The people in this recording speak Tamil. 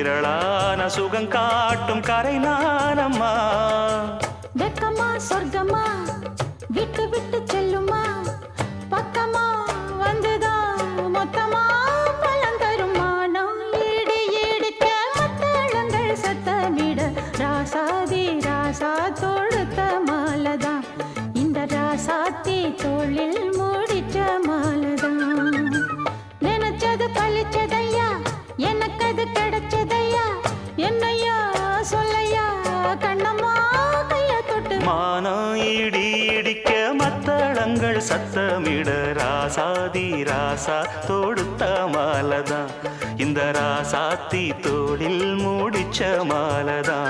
விரளான சுகம் காட்டும் கரை நானம்மா. வெக்கமா சொர்க்கமா விட்டு விட்டு செல்லுமா, பக்கமா வந்துதான் மொத்தமா பலம் தருமா. நான் ஈடு ஈடுக்க மத்தளங்கள் சத்தமிட ராசாதி ராசா தொடுத்த மாலதான், இந்த ராசாத்தி தோளில் முடிச்ச மாலதான். நினைச்சது பழிச்சதையா, எனக்கு அது கிடைச்சதையா, என்னையா சொல்லையா கண்ணம்மா கைய தொட்டு. மானம் இடி இடிக்க மத்தளங்கள் சத்தமிட ராசாதி ராசா தொடுத்த மாலதான், இந்த ராசாத்தி தோளில் முடிச்ச மாலதான்.